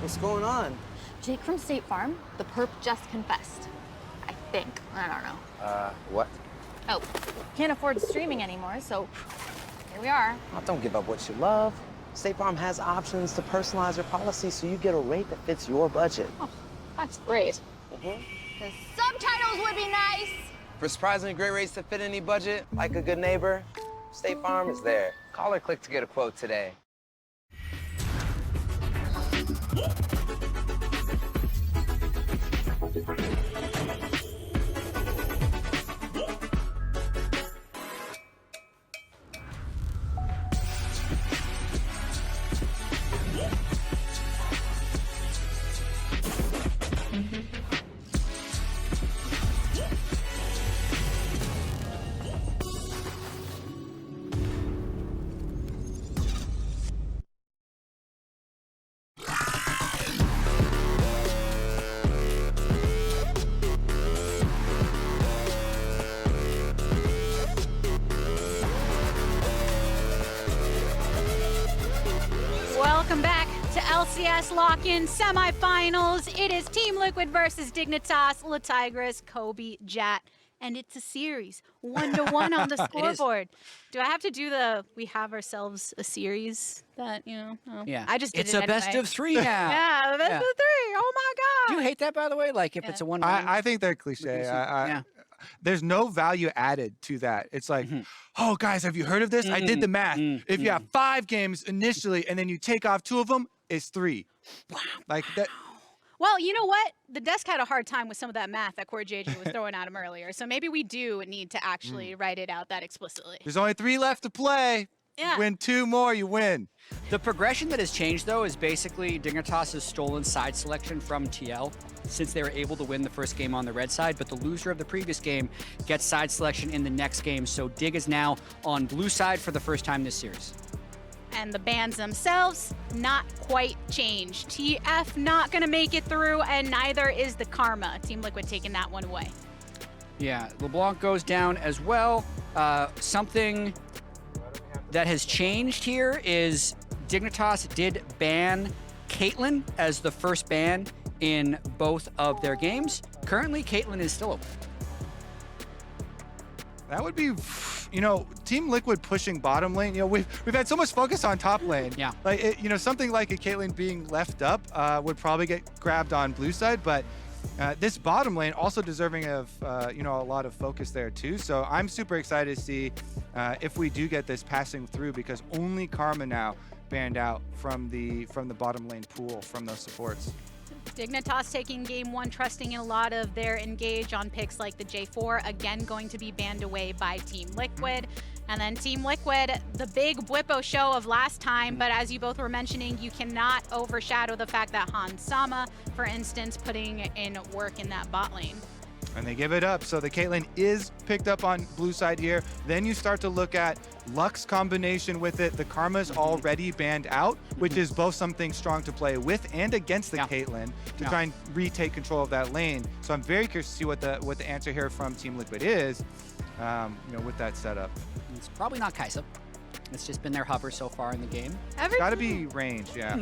What's going on? Jake from State Farm, the perp just confessed. I think. I don't know. What? Oh, can't afford streaming anymore, so here we are. Oh, don't give up what you love. State Farm has options to personalize your policy so you get a rate that fits your budget. Oh, that's great. Mm-hmm. The subtitles would be nice. For surprisingly great rates that fit any budget, like a good neighbor, State Farm is there. Call or click to get a quote today. Welcome back to LCS Lock-In Semifinals. It is Team Liquid versus Dignitas, La Tigris, Kobe, Jat, and it's a series, 1-1 on the scoreboard. Do I have to do the "we have ourselves a series" that, you know? Oh. Yeah. I just did it's it a anyway. best of 3 now. Yeah, the best of 3. Oh my Do god. you hate that, by the way? Like if it's a 1-1? I think they're cliche. Yeah. There's no value added to that. It's like, oh, guys, have you heard of this? I did the math. If you have 5 games initially and then you take off 2 of them, it's 3. Wow. Like that. Well, you know what? The desk had a hard time with some of that math that Core JJ was throwing at him earlier. So maybe we do need to actually write it out that explicitly. There's only 3 left to play. Yeah. Win 2 more, you win. The progression that has changed, though, is basically Dignitas has stolen side selection from TL since they were able to win the first game on the red side, but the loser of the previous game gets side selection in the next game. So Dig is now on blue side for the first time this series. And the bans themselves, not quite changed. TF not gonna make it through, and neither is the Karma. Team Liquid taking that one away. Yeah, LeBlanc goes down as well. Something that has changed here is Dignitas did ban Caitlyn as the first ban in both of their games. Currently, Caitlyn is still open. That would be, you know, Team Liquid pushing bottom lane. You know, we've had so much focus on top lane. Yeah. Like, you know, something like a Caitlyn being left up would probably get grabbed on blue side, but this bottom lane also deserving of, you know, a lot of focus there too. So I'm super excited to see if we do get this passing through, because only Karma now banned out from the bottom lane pool from those supports. Dignitas taking game 1, trusting in a lot of their engage on picks like the J4, again going to be banned away by Team Liquid. And then Team Liquid, the big Bwipo show of last time, but as you both were mentioning, you cannot overshadow the fact that Han Sama, for instance, putting in work in that bot lane. And they give it up. So the Caitlyn is picked up on blue side here. Then you start to look at Lux combination with it. The Karma's already banned out, which is both something strong to play with and against the Caitlyn to try and retake control of that lane. So I'm very curious to see what the answer here from Team Liquid is, you know, with that setup. It's probably not Kaisa. It's just been their hover so far in the game. Got to be range, yeah.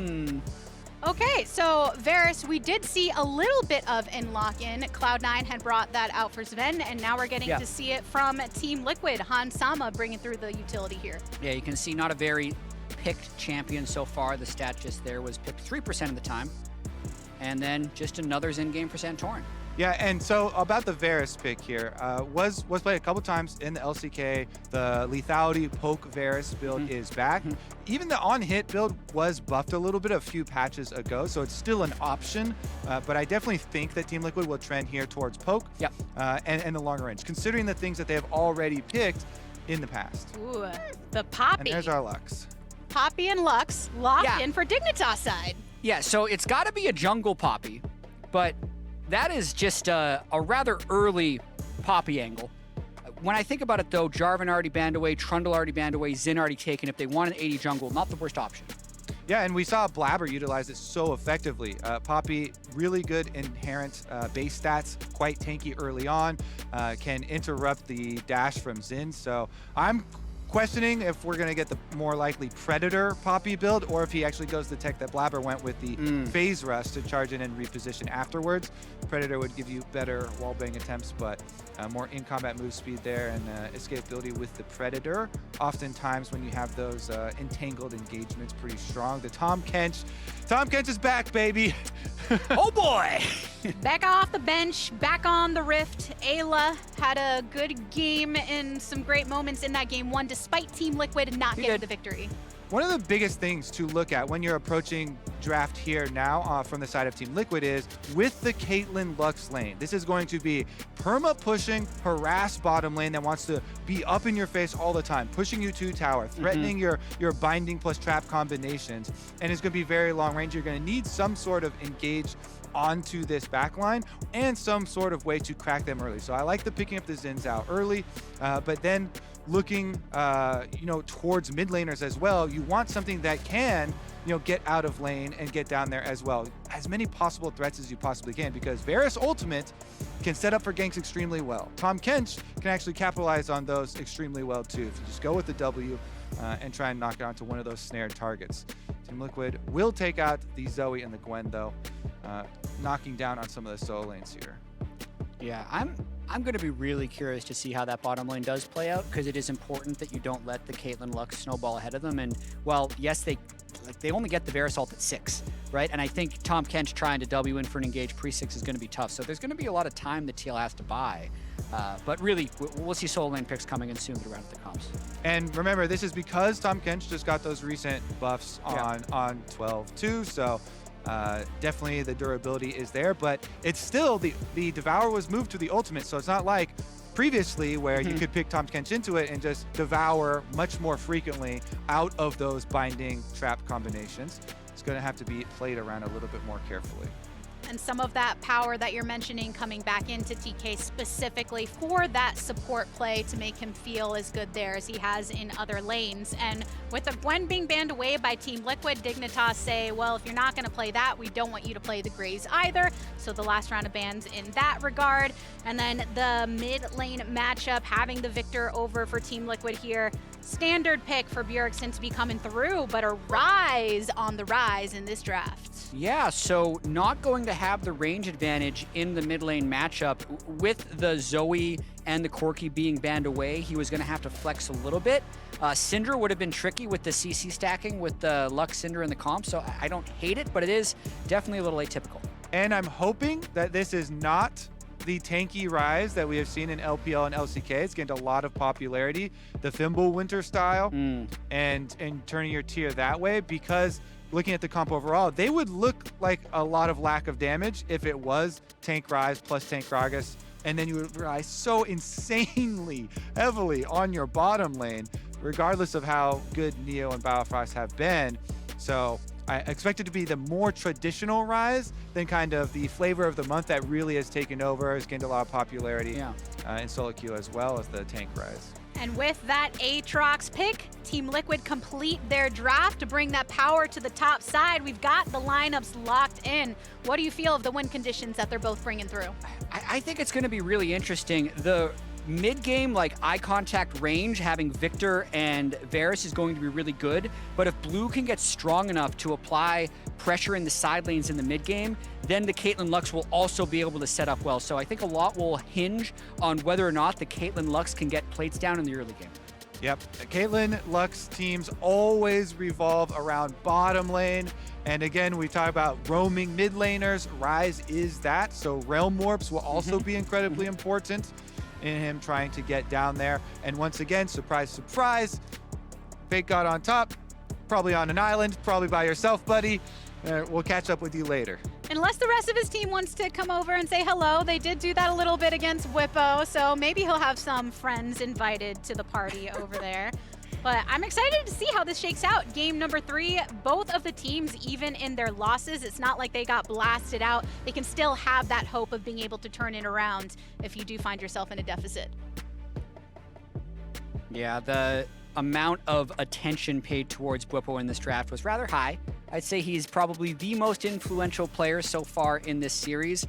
Okay, so Varus, we did see a little bit of in lock-in. Cloud9 had brought that out for Sven, and now we're getting to see it from Team Liquid. Han Sama bringing through the utility here. Yeah, you can see not a very picked champion so far. The stat just there was picked 3% of the time. And then just another Zen game for Santorin. Yeah, and so about the Varus pick here, was played a couple times in the LCK. The lethality poke Varus build is back. Even the on-hit build was buffed a little bit a few patches ago, so it's still an option. But I definitely think that Team Liquid will trend here towards poke and the longer range, considering the things that they have already picked in the past. Ooh, the Poppy. And there's our Lux. Poppy and Lux locked in for Dignitas side. Yeah, so it's got to be a jungle Poppy, but that is just a rather early Poppy angle. When I think about it, though, Jarvan already banned away, Trundle already banned away, Xin already taken. If they want an 80 jungle, not the worst option. Yeah, and we saw Blabber utilize it so effectively. Poppy, really good inherent base stats, quite tanky early on, can interrupt the dash from Xin. So I'm questioning if we're going to get the more likely Predator Poppy build or if he actually goes the tech that Blabber went with, the Phase Rush to charge in and reposition afterwards. Predator would give you better wallbang attempts, but more in-combat move speed there and escapability with the Predator. Oftentimes when you have those entangled engagements pretty strong. The Tom Kench is back, baby. Oh boy! Back off the bench, back on the Rift. Ayla had a good game and some great moments in that game one, despite Team Liquid not getting the victory. One of the biggest things to look at when you're approaching draft here now from the side of Team Liquid is with the Caitlyn Lux lane. This is going to be perma-pushing, harass bottom lane that wants to be up in your face all the time, pushing you to tower, threatening your binding plus trap combinations, and it's going to be very long range. You're going to need some sort of engage onto this backline and some sort of way to crack them early. So I like the picking up the Zins out early, but then looking towards mid laners as well. You want something that can get out of lane and get down there as well. As many possible threats as you possibly can, because Varus ultimate can set up for ganks extremely well. Tom Kench can actually capitalize on those extremely well too. If you just go with the W and try and knock it onto one of those snared targets. Team Liquid will take out the Zoe and the Gwen though, knocking down on some of the solo lanes here. Yeah, I'm going to be really curious to see how that bottom lane does play out, because it is important that you don't let the Caitlyn Lux snowball ahead of them. And while yes, they only get the Varus ult at 6, right? And I think Tom Kench trying to W in for an engage pre-6 is going to be tough. So there's going to be a lot of time that TL has to buy. But really, we'll see solo lane picks coming in soon throughout the comps. And remember, this is because Tom Kench just got those recent buffs on 12 too. So definitely the durability is there, but it's still the Devour was moved to the ultimate, so it's not like previously where you could pick Tom Kench into it and just Devour much more frequently out of those binding trap combinations. It's going to have to be played around a little bit more carefully. And some of that power that you're mentioning coming back into TK specifically for that support play to make him feel as good there as he has in other lanes. And with the Gwen being banned away by Team Liquid, Dignitas say, well, if you're not going to play that, we don't want you to play the Grays either. So the last round of bans in that regard. And then the mid lane matchup, having the Victor over for Team Liquid here. Standard pick for Bjergsen to be coming through, but a Rise on the rise in this draft. Yeah, so not going to have the range advantage in the mid lane matchup. With the Zoe and the Corki being banned away, he was going to have to flex a little bit. Syndra would have been tricky with the CC stacking with the Lux Syndra in the comp, so I don't hate it, but it is definitely a little atypical. And I'm hoping that this is not the tanky Rise that we have seen in LPL and LCK. It's gained a lot of popularity, the Thimble Winter style, and turning your tier that way, because looking at the comp overall, they would look like a lot of lack of damage if it was tank Rise plus tank Gragas, and then you would rely so insanely heavily on your bottom lane, regardless of how good Neo and Biofrost have been. So I expect it to be the more traditional Rise than kind of the flavor of the month that really has taken over, has gained a lot of popularity in solo queue as well as the tank Rise. And with that Aatrox pick, Team Liquid complete their draft to bring that power to the top side. We've got the lineups locked in. What do you feel of the win conditions that they're both bringing through? I think it's going to be really interesting. The mid-game, like, eye contact range, having Victor and Varus is going to be really good. But if Blue can get strong enough to apply pressure in the side lanes in the mid-game, then the Caitlyn Lux will also be able to set up well. So I think a lot will hinge on whether or not the Caitlyn Lux can get plates down in the early game. Yep, Caitlyn Lux teams always revolve around bottom lane. And again, we talk about roaming mid laners. Rise is that. So Realm Warps will also be incredibly important in him trying to get down there. And once again, surprise, surprise, Fake God on top, probably on an island, probably by yourself, buddy. We'll catch up with you later. Unless the rest of his team wants to come over and say hello. They did do that a little bit against Whippo, so maybe he'll have some friends invited to the party over there. But I'm excited to see how this shakes out. Game number 3, both of the teams, even in their losses, it's not like they got blasted out. They can still have that hope of being able to turn it around if you do find yourself in a deficit. Yeah, the amount of attention paid towards Bwipo in this draft was rather high. I'd say he's probably the most influential player so far in this series.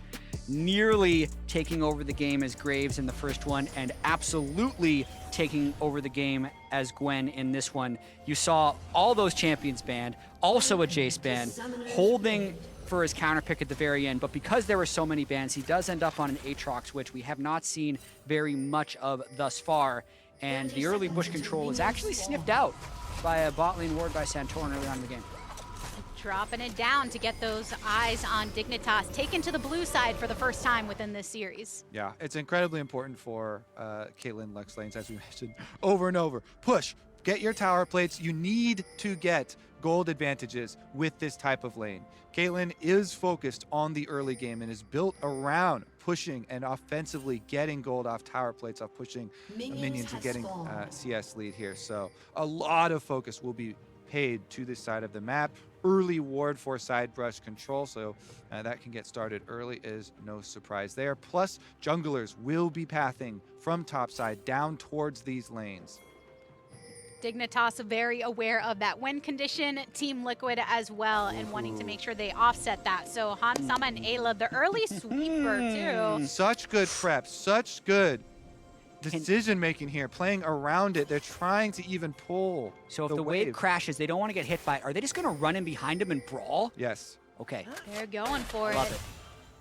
nearly taking over the game as Graves in the first one, and absolutely taking over the game as Gwen in this one. You saw all those champions banned, also a Jace ban, holding for his counter pick at the very end, but because there were so many bans, he does end up on an Aatrox, which we have not seen very much of thus far, and the early bush control is actually sniffed out by a bot lane ward by Santorin early on in the game. Dropping it down to get those eyes on Dignitas, taken to the blue side for the first time within this series. Yeah, it's incredibly important for Caitlyn Lux lanes, as we mentioned over and over. Push, get your tower plates. You need to get gold advantages with this type of lane. Caitlyn is focused on the early game and is built around pushing and offensively getting gold off tower plates, off pushing minions and getting CS lead here. So a lot of focus will be paid to this side of the map. Early ward for side brush control, so that can get started early is no surprise there. Plus, junglers will be pathing from top side down towards these lanes. Dignitas very aware of that win condition, Team Liquid as well, and wanting to make sure they offset that. So Hansama and Ayla, the early sweeper too. Such good prep, such good decision making here, playing around it. They're trying to even pull. So if the wave crashes, they don't want to get hit by it. Are they just going to run in behind him and brawl? Yes. Okay. They're going for Love it.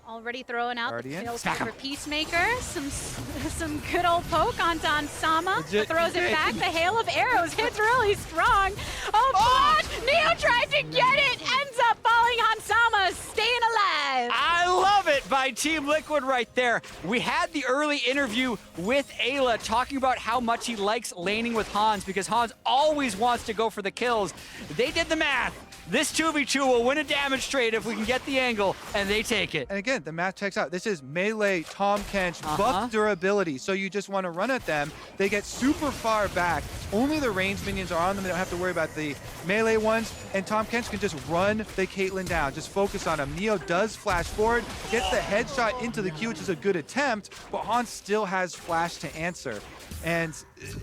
Already throwing out Already the in. kills Smack for 'em. Peacemaker. Some good old poke onto Hansama. Legit. Throws it back. The hail of arrows hits really strong. Oh, flash! Neo tried to get it. Ends up falling. Hansama staying alive. I love it by Team Liquid right there. We had the early interview with Ayla talking about how much he likes laning with Hans because Hans always wants to go for the kills. They did the math. This 2v2 will win a damage trade if we can get the angle, and they take it. And again, the math checks out. This is melee Tahm Kench buff durability, so you just want to run at them. They get super far back. Only the ranged minions are on them. They don't have to worry about the melee ones, and Tahm Kench can just run the Caitlyn down. Just focus on him. Neo does flash forward, gets the headshot into the Q, which is a good attempt, but Hans still has flash to answer. And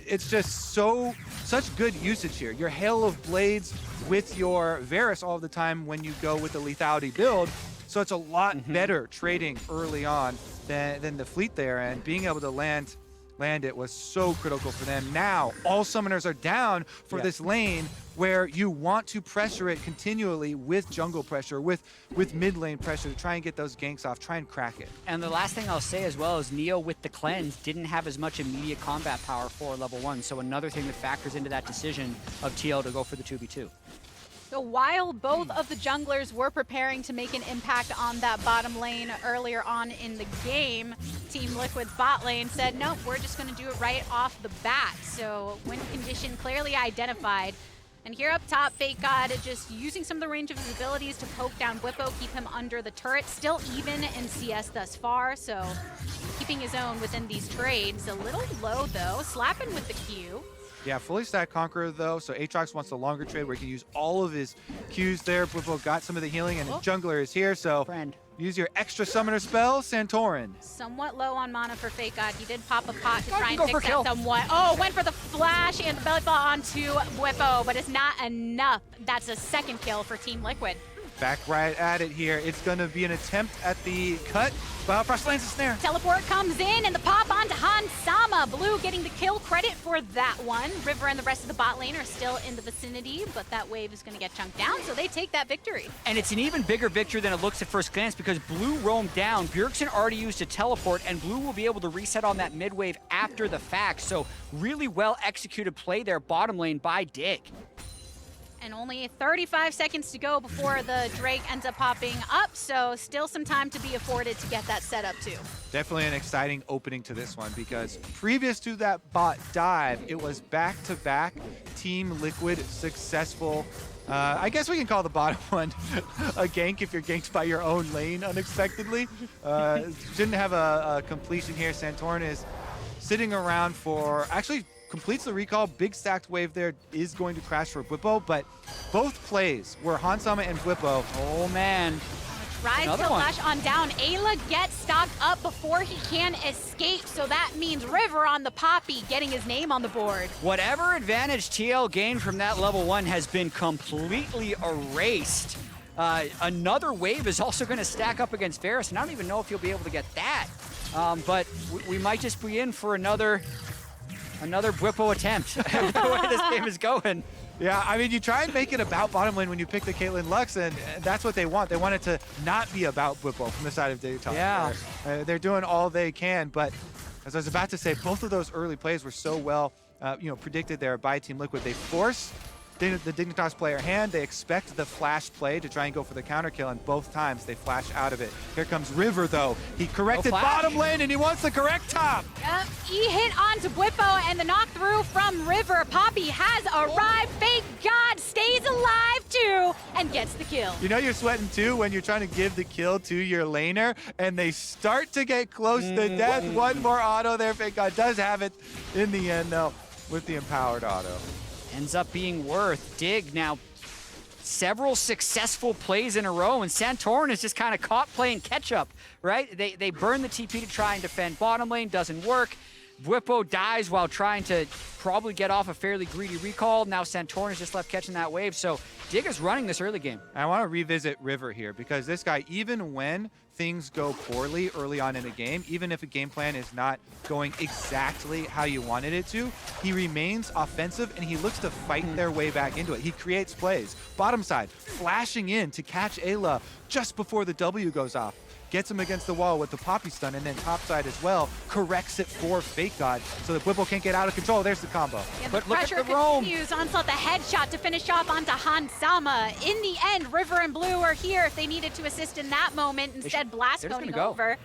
it's just such good usage here. Your Hail of Blades with your Varus all the time when you go with the lethality build. So it's a lot better trading early on than the fleet there, and being able to land it was so critical for them. Now, all summoners are down for this lane where you want to pressure it continually with jungle pressure, with mid lane pressure to try and get those ganks off, try and crack it. And the last thing I'll say as well is Neo with the cleanse didn't have as much immediate combat power for level 1, so another thing that factors into that decision of TL to go for the 2v2. So while both of the junglers were preparing to make an impact on that bottom lane earlier on in the game, Team Liquid's bot lane said, nope, we're just going to do it right off the bat. So win condition clearly identified. And here up top, Fake God just using some of the range of his abilities to poke down Whippo, keep him under the turret. Still even in CS thus far, so keeping his own within these trades. A little low though, slapping with the Q. Yeah, fully stacked Conqueror though, so Aatrox wants the longer trade where he can use all of his Qs there. Whippo got some of the healing, and his jungler is here, so use your extra summoner spell, Santorin. Somewhat low on mana for Fake God. He did pop a pot to try and go fix for kill. that somewhat. Oh, went for the flash and the belly fall onto Whippo, but it's not enough. That's a second kill for Team Liquid. Back right at it here. It's going to be an attempt at the cut. Frost lands a snare. Teleport comes in and the pop onto Hansama. Blue getting the kill credit for that one. River and the rest of the bot lane are still in the vicinity, but that wave is going to get chunked down, so they take that victory. And it's an even bigger victory than it looks at first glance because Blue roamed down. Bjergsen already used a teleport, and Blue will be able to reset on that mid wave after the fact. So really well executed play there, bottom lane by Dig. And only 35 seconds to go before the Drake ends up popping up, so still some time to be afforded to get that set up too. Definitely an exciting opening to this one because previous to that bot dive, it was back-to-back Team Liquid successful. I guess we can call the bottom one a gank if you're ganked by your own lane unexpectedly. Didn't have a completion here. Santorin is sitting around for, actually completes the recall. Big stacked wave there is going to crash for Whippo, but both plays were Hansama and Whippo. Oh man. Tries to lash on down. Ayla gets stocked up before he can escape, so that means River on the Poppy getting his name on the board. Whatever advantage TL gained from that level 1 has been completely erased Another wave is also going to stack up against Varus, and I don't even know if you'll be able to get that. But we might just be in for another Bwipo attempt the way this game is going. Yeah, I mean, you try and make it about bottom lane when you pick the Caitlyn Lux, and that's what they want. They want it to not be about Bwipo from the side of Dignitas. Yeah. They're doing all they can, but as I was about to say, both of those early plays were so well predicted there by Team Liquid. They force the Dignitas player hand. They expect the flash play to try and go for the counter kill, and both times they flash out of it. Here comes River, though. He corrected bottom lane, and he wants the correct top. Yep, he hit onto Bwipo, and the knock through from River. Poppy has arrived. Fake God stays alive too, and gets the kill. You know you're sweating too when you're trying to give the kill to your laner, and they start to get close to death. One more auto there. Fake God does have it in the end, though, with the empowered auto. Ends up being worth. Dig now several successful plays in a row, and Santorin is just kind of caught playing catch-up, right? They burn the TP to try and defend bottom lane, doesn't work. Bwipo dies while trying to probably get off a fairly greedy recall. Now Santorin is just left catching that wave, so Dig is running this early game. I want to revisit River here, because this guy, even when things go poorly early on in a game, even if a game plan is not going exactly how you wanted it to, he remains offensive and he looks to fight their way back into it. He creates plays. Bottom side, flashing in to catch Ayla just before the W goes off. Gets him against the wall with the Poppy stun, and then top side as well, corrects it for Fake God so that Bwipo can't get out of control. There's the combo. Yeah, But look at pressure the roam. continues. Onslaught the headshot to finish off onto Hansama. In the end, River and Blue are here if they needed to assist in that moment. Instead, Blast they're just going gonna go. over.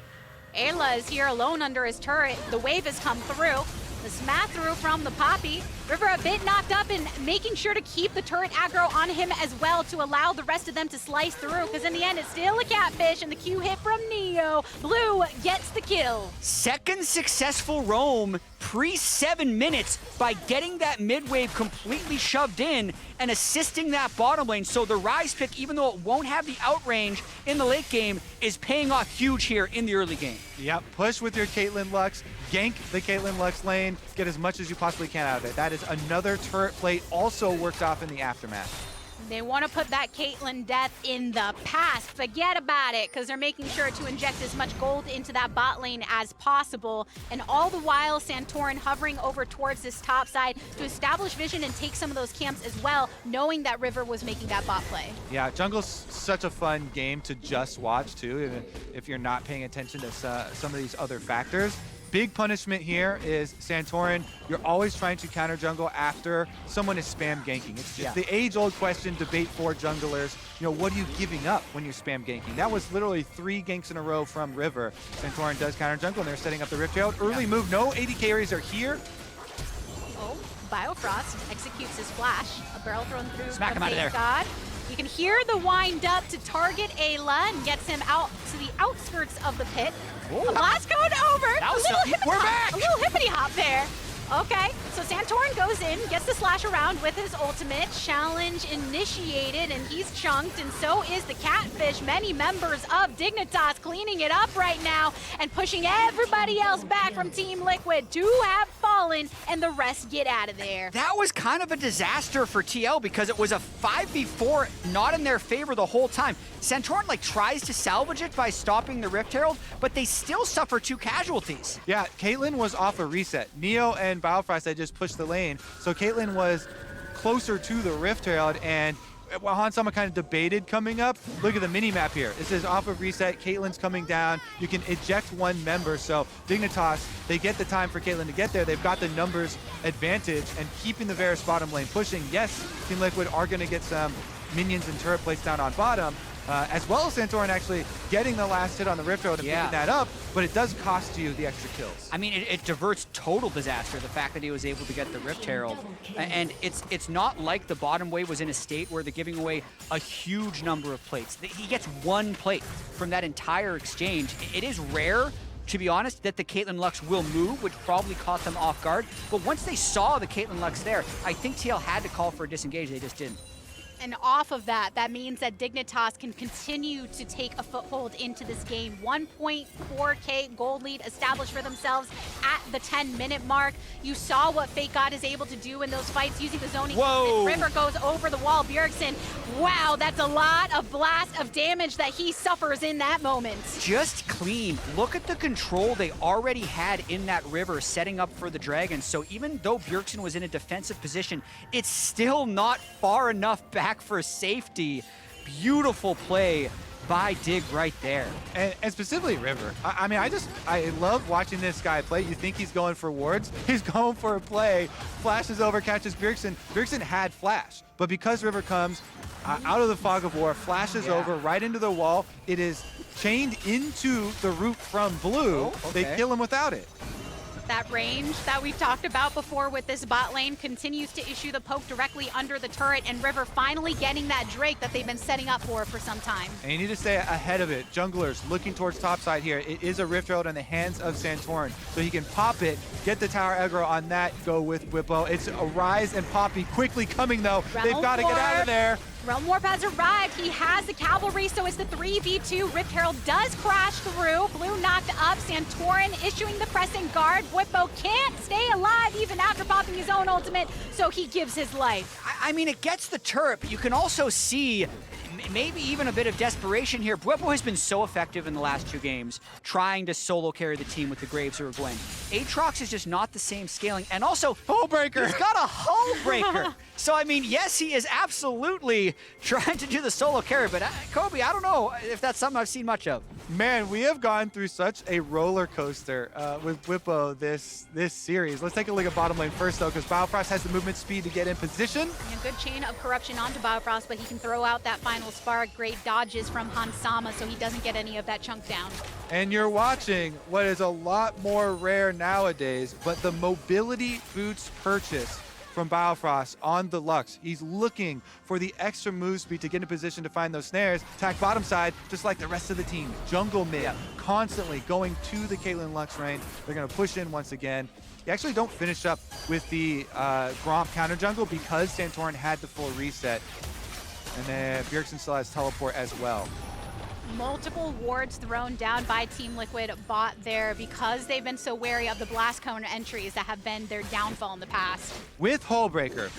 Ayla is here alone under his turret. The wave has come through. The smash through from the Poppy. River a bit knocked up and making sure to keep the turret aggro on him as well to allow the rest of them to slice through, because in the end it's still a catfish, and the Q hit from Neo. Blue gets the kill. Second successful roam pre-7 minutes by getting that mid wave completely shoved in and assisting that bottom lane. So the Rise pick, even though it won't have the outrange in the late game, is paying off huge here in the early game. Yep, push with your Caitlyn Lux, gank the Caitlyn Lux lane, get as much as you possibly can out of it. That is another turret plate also worked off in the aftermath. They want to put that Caitlyn death in the past. Forget about it, because they're making sure to inject as much gold into that bot lane as possible. And all the while, Santorin hovering over towards this top side to establish vision and take some of those camps as well, knowing that River was making that bot play. Yeah, jungle's such a fun game to just watch too, even if you're not paying attention to some of these other factors. Big punishment here is Santorin. You're always trying to counter jungle after someone is spam ganking. It's just the age-old question, debate for junglers. You know, what are you giving up when you're spam ganking? That was literally 3 ganks in a row from River. Santorin does counter jungle, and they're setting up the Rift Herald. Early move, no AD carries are here. Oh, Biofrost executes his flash. A barrel thrown through Smack from him out of Fake there. God. You can hear the wind up to target Ayla and gets him out to the outskirts of the pit. Ooh. A blast code over. That was a little so- hippity we're hop, back. A little hippity hop there. Okay, so Santorin goes in, gets the slash around with his ultimate. Challenge initiated, and he's chunked, and so is the Catfish. Many members of Dignitas cleaning it up right now and pushing everybody else back from Team Liquid. 2 have fallen, and the rest get out of there. That was kind of a disaster for TL because it was a 5v4 not in their favor the whole time. Santorin tries to salvage it by stopping the Rift Herald, but they still suffer 2 casualties. Yeah, Caitlyn was off a reset. Neo and Biofrost had just pushed the lane, so Caitlyn was closer to the Rift Herald, and while Hansama kind of debated coming up, look at the mini-map here. This is off of reset, Caitlyn's coming down, you can eject 1 member, so Dignitas, they get the time for Caitlyn to get there, they've got the numbers advantage, and keeping the Varus bottom lane pushing. Yes, Team Liquid are going to get some minions and turret plates down on bottom, as well as Santorin actually getting the last hit on the Rift Herald and picking that up, but it does cost you the extra kills. I mean, it diverts total disaster, the fact that he was able to get the Rift Herald. And it's not like the bottom wave was in a state where they're giving away a huge number of plates. He gets 1 plate from that entire exchange. It is rare, to be honest, that the Caitlyn Lux will move, which probably caught them off guard. But once they saw the Caitlyn Lux there, I think TL had to call for a disengage. They just didn't. And off of that, that means that Dignitas can continue to take a foothold into this game. 1.4K gold lead established for themselves at the 10-minute mark. You saw what Fake God is able to do in those fights using the zoning. Whoa. River goes over the wall. Bjergsen Wow, that's a lot of blast of damage that he suffers in that moment. Just clean. Look at the control they already had in that river setting up for the Dragons. So even though Bjergsen was in a defensive position, it's still not far enough back for safety. Beautiful play by Dig right there. And specifically River. I mean, I love watching this guy play. You think he's going for wards. He's going for a play. Flashes over, catches Bjergsen. Bjergsen had flash, but because River comes out of the fog of war, flashes over right into the wall, it is chained into the root from blue. Oh, okay. They kill him without it. That range that we've talked about before with this bot lane continues to issue the poke directly under the turret, and River finally getting that Drake that they've been setting up for some time. And you need to stay ahead of it. Junglers looking towards topside here. It is a Rift Herald in the hands of Santorin, so he can pop it, get the tower aggro on that, go with Whippo. It's a Rise and Poppy quickly coming though. They've got to get out of there. Realm Warp has arrived. He has the cavalry, so it's the 3v2. Rift Herald does crash through. Blue knocked up. Santorin issuing the pressing guard. Whippo can't stay alive even after popping his own ultimate, so he gives his life. I mean, it gets the turret, but you can also see maybe even a bit of desperation here. Whippo has been so effective in the last 2 games, trying to solo carry the team with the Graves or Gwen. Aatrox is just not the same scaling, and also Hull breaker. He's got a hull breaker. So I mean, yes, he is absolutely trying to do the solo carry, but Kobe, I don't know if that's something I've seen much of. Man, we have gone through such a roller coaster with Whippo this series. Let's take a look at bottom lane first, though, because Biofrost has the movement speed to get in position. A good chain of corruption onto Biofrost, but he can throw out that final spark. Great dodges from Hansama, so he doesn't get any of that chunk down. And you're watching what is a lot more rare nowadays, but the mobility boots purchase from Biofrost on the Lux. He's looking for the extra move speed to get in position to find those snares. Attack bottom side, just like the rest of the team. Jungle mid, constantly going to the Caitlyn Lux lane. They're gonna push in once again. You actually don't finish up with the Gromp counter jungle because Santorin had the full reset. And then Bjergsen still has teleport as well. Multiple wards thrown down by Team Liquid bot there because they've been so wary of the blast cone entries that have been their downfall in the past. With Hullbreaker,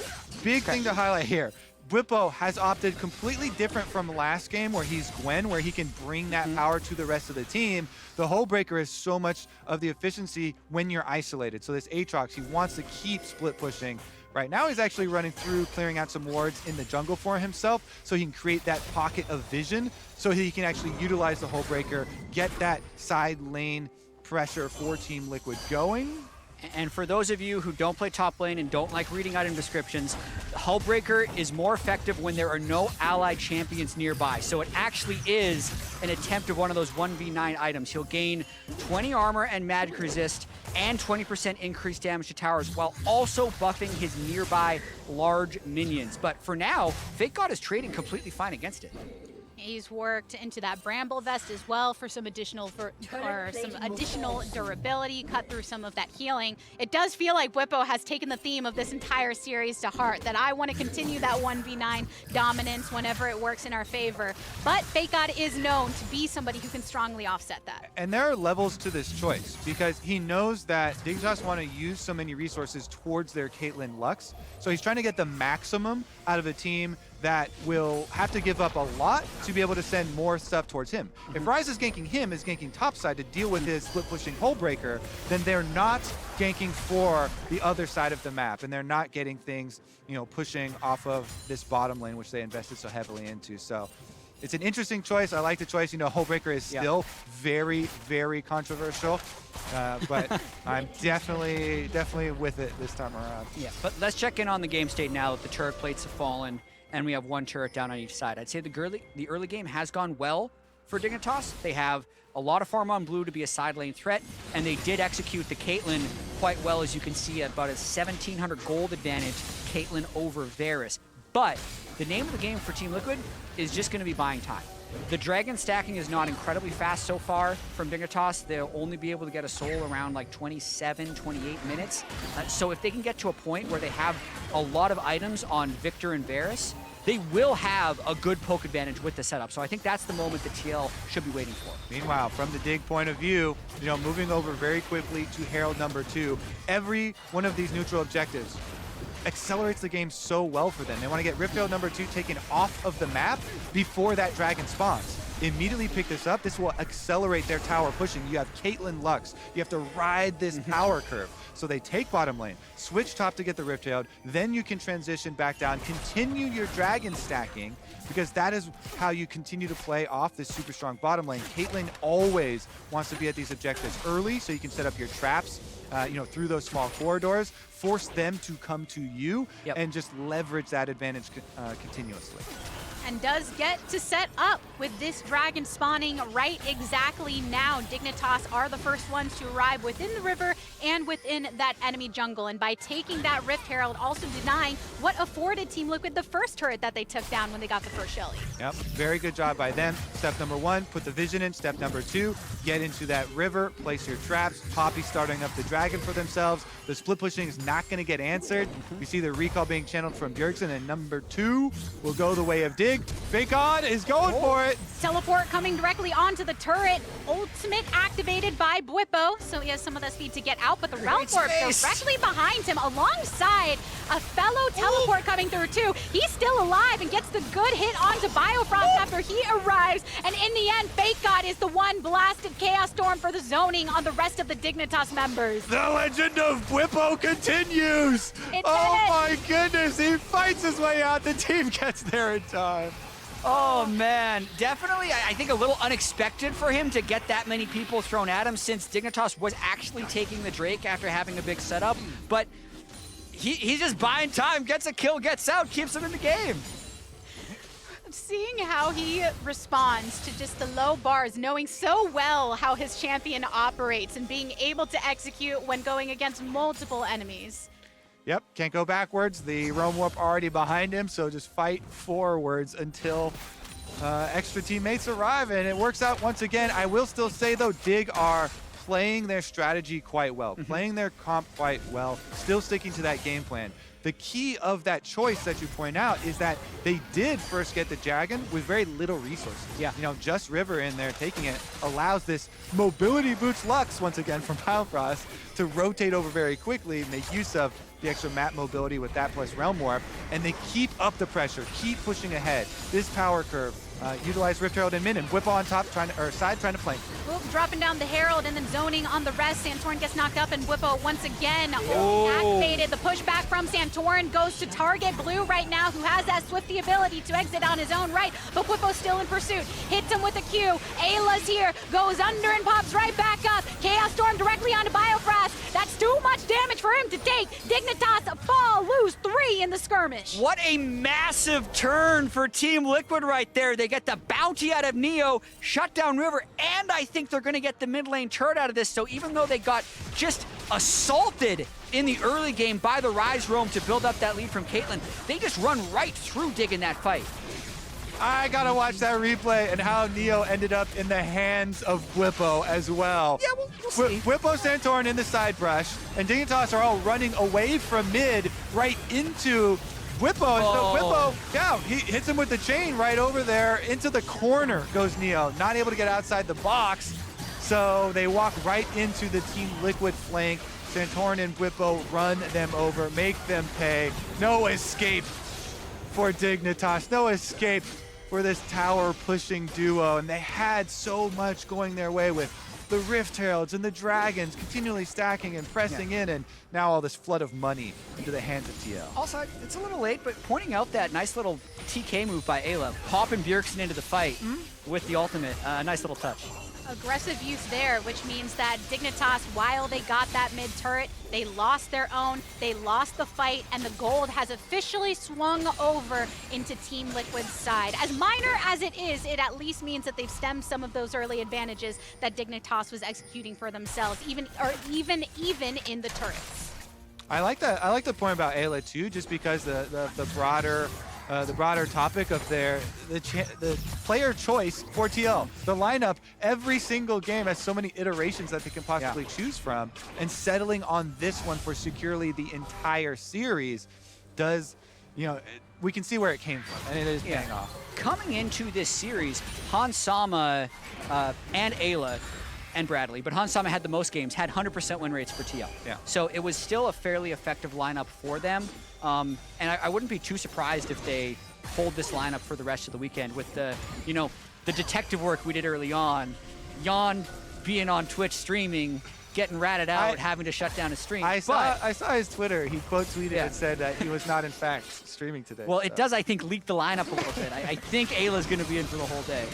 big thing to highlight here. Whippo has opted completely different from last game where he's Gwen, where he can bring that power to the rest of the team. The Hullbreaker is so much of the efficiency when you're isolated. So this Aatrox, he wants to keep split pushing. Right now he's actually running through, clearing out some wards in the jungle for himself so he can create that pocket of vision so he can actually utilize the Hullbreaker, get that side lane pressure for Team Liquid going. And for those of you who don't play top lane and don't like reading item descriptions, Hullbreaker is more effective when there are no allied champions nearby. So it actually is an attempt of one of those 1v9 items. He'll gain 20 armor and magic resist and 20% increased damage to towers while also buffing his nearby large minions. But for now, Fake God is trading completely fine against it. He's worked into that Bramble Vest as well for some additional durability, cut through some of that healing. It does feel like Whippo has taken the theme of this entire series to heart, that I want to continue that 1v9 dominance whenever it works in our favor. But Fake God is known to be somebody who can strongly offset that. And there are levels to this choice because he knows that Dignitas want to use so many resources towards their Caitlyn Lux. So he's trying to get the maximum out of a team that will have to give up a lot to be able to send more stuff towards him. If Ryze is ganking him, is ganking topside to deal with his split-pushing Hullbreaker, then they're not ganking for the other side of the map, and they're not getting things, you know, pushing off of this bottom lane, which they invested so heavily into. So it's an interesting choice. I like the choice. You know, Hullbreaker is still very, very controversial, but I'm definitely with it this time around. Yeah, but let's check in on the game state now that the turret plates have fallen and we have one turret down on each side. I'd say the early game has gone well for Dignitas. They have a lot of farm on blue to be a side lane threat, and they did execute the Caitlyn quite well, as you can see, at about a 1,700 gold advantage, Caitlyn over Varus. But the name of the game for Team Liquid is just going to be buying time. The dragon stacking is not incredibly fast so far from Dignitas. They'll only be able to get a soul around like 27, 28 minutes. So if they can get to a point where they have a lot of items on Victor and Varus, they will have a good poke advantage with the setup. So I think that's the moment that TL should be waiting for. Meanwhile, from the Dig point of view, you know, moving over very quickly to Herald number 2, every one of these neutral objectives accelerates the game so well for them. They want to get Rift Herald number 2 taken off of the map before that dragon spawns. Immediately pick this up. This will accelerate their tower pushing. You have Caitlyn Lux. You have to ride this power curve. So they take bottom lane, switch top to get the Rift Herald, then you can transition back down, continue your dragon stacking, because that is how you continue to play off this super strong bottom lane. Caitlyn always wants to be at these objectives early so you can set up your traps through those small corridors, force them to come to you, and just leverage that advantage continuously. And does get to set up with this dragon spawning right exactly now. Dignitas are the first ones to arrive within the river and within that enemy jungle. And by taking that Rift Herald, also denying what afforded Team Liquid the first turret that they took down when they got the first Shelly. Yep, very good job by them. Step number 1, put the vision in. Step number 2, get into that river, place your traps. Poppy starting up the dragon for themselves. The split pushing is not going to get answered. We see the recall being channeled from Bjergsen, and number 2 will go the way of Dig. Fakeon is going for it. Teleport coming directly onto the turret. Ultimate activated by Bwipo, so he has some of the speed to get out, but the Realm Warp directly behind him alongside a fellow teleport coming through too. He's still alive and gets the good hit onto Biofrost after he arrives, and in the end, Fake God is the one blasted Chaos Storm for the zoning on the rest of the Dignitas members. The legend of Bwipo continues. My goodness, he fights his way out. The team gets there in time. Oh man, definitely I think a little unexpected for him to get that many people thrown at him, since Dignitas was actually taking the Drake after having a big setup, but he's just buying time, gets a kill, gets out, keeps him in the game. Seeing how he responds to just the low bars, knowing so well how his champion operates and being able to execute when going against multiple enemies. Yep, can't go backwards. The Realm Warp already behind him, so just fight forwards until extra teammates arrive, and it works out once again. I will still say, though, Dig are playing their strategy quite well, playing their comp quite well, still sticking to that game plan. The key of that choice that you point out is that they did first get the dragon with very little resources. Yeah. Just River in there taking it allows this mobility boots Lux, once again, from Biofrost to rotate over very quickly, make use of the extra map mobility with that plus Realm Warp, and they keep up the pressure, keep pushing ahead. This power curve, utilize Rift Herald and Min, and Whip on top, trying to flank. Boop, dropping down the Herald and then zoning on the rest. Santorin gets knocked up and Whippo once again activated. The pushback from Santorin goes to target Blue right now, who has that swifty ability to exit on his own right, but Whippo's still in pursuit. Hits him with a Q. Ayla's here, goes under and pops right back up. Chaos Storm directly onto Biofrost. That's too much damage for him to take. Dignitas fall, lose 3 in the skirmish. What a massive turn for Team Liquid right there. They get the bounty out of Neo, shut down River, and I think they're going to get the mid lane turret out of this. So even though they got just assaulted in the early game by the Rise Roam to build up that lead from Caitlyn, they just run right through Dig in that fight. I gotta watch that replay and how Neo ended up in the hands of Whippo as well. Yeah, we'll see. Whippo, Santorin in the side brush, and Dignitas are all running away from mid right into Whippo. And so Whippo, yeah, he hits him with the chain right over there. Into the corner goes Neo, not able to get outside the box. So they walk right into the Team Liquid flank. Santorin and Whippo run them over, make them pay. No escape for Dignitas, no escape for this tower pushing duo, and they had so much going their way with the Rift Heralds and the Dragons continually stacking and pressing in, and now all this flood of money into the hands of TL. Also, it's a little late, but pointing out that nice little TK move by Ayla, popping Bjergsen into the fight with the ultimate, nice little touch. Aggressive use there, which means that Dignitas, while they got that mid turret, they lost their own, they lost the fight, and the gold has officially swung over into Team Liquid's side. As minor as it is, it at least means that they've stemmed some of those early advantages that Dignitas was executing for themselves, even in the turrets. I like that. I like the point about Ayla too, just because the broader topic of the player choice for TL. The lineup, every single game has so many iterations that they can possibly choose from, and settling on this one for securely the entire series does, we can see where it came from, and it is paying off. Coming into this series, Hans Sama and Ayla and Bradley, but Hans Sama had the most games, had 100% win rates for TL. Yeah. So it was still a fairly effective lineup for them. And I wouldn't be too surprised if they hold this lineup for the rest of the weekend with the, you know, the detective work we did early on. Jan being on Twitch streaming, getting ratted out, having to shut down his stream. I saw his Twitter. He quote tweeted and said that he was not in fact streaming today. Well, it does, I think, leak the lineup a little bit. I think Ayla's going to be in for the whole day.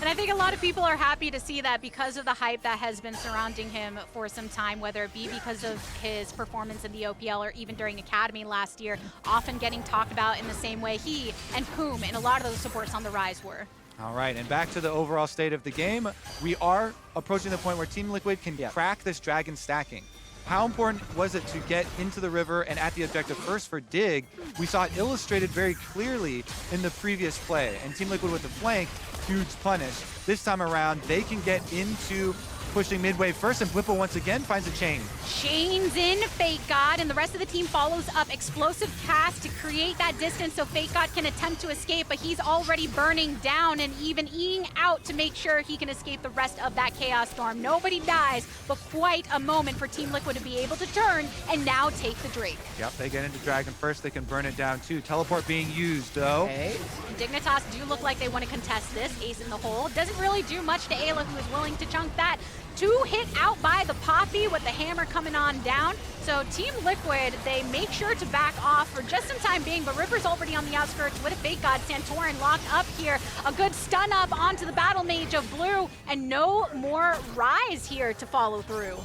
And I think a lot of people are happy to see that because of the hype that has been surrounding him for some time, whether it be because of his performance in the OPL or even during Academy last year, often getting talked about in the same way he and Poom and a lot of those supports on the Rise were. All right, and back to the overall state of the game. We are approaching the point where Team Liquid can crack this dragon stacking. How important was it to get into the river and at the objective first for Dig? We saw it illustrated very clearly in the previous play. And Team Liquid with the flank, huge punish. This time around, they can get into pushing mid-wave first, and Whipple once again finds a chain. Chains in Fake God, and the rest of the team follows up. Explosive cast to create that distance so Fake God can attempt to escape, but he's already burning down and even eating out to make sure he can escape the rest of that Chaos Storm. Nobody dies, but quite a moment for Team Liquid to be able to turn and now take the Drake. Yep, they get into Dragon first. They can burn it down too. Teleport being used, though. Okay. Dignitas do look like they want to contest this. Ace in the hole. Doesn't really do much to Ayla, who is willing to chunk that. 2 hit out by the Poppy with the hammer coming on down. So Team Liquid, they make sure to back off for just some time being, but Ripper's already on the outskirts with a Fake God. Santorin locked up here. A good stun up onto the Battle Mage of Blue, and no more Rise here to follow through.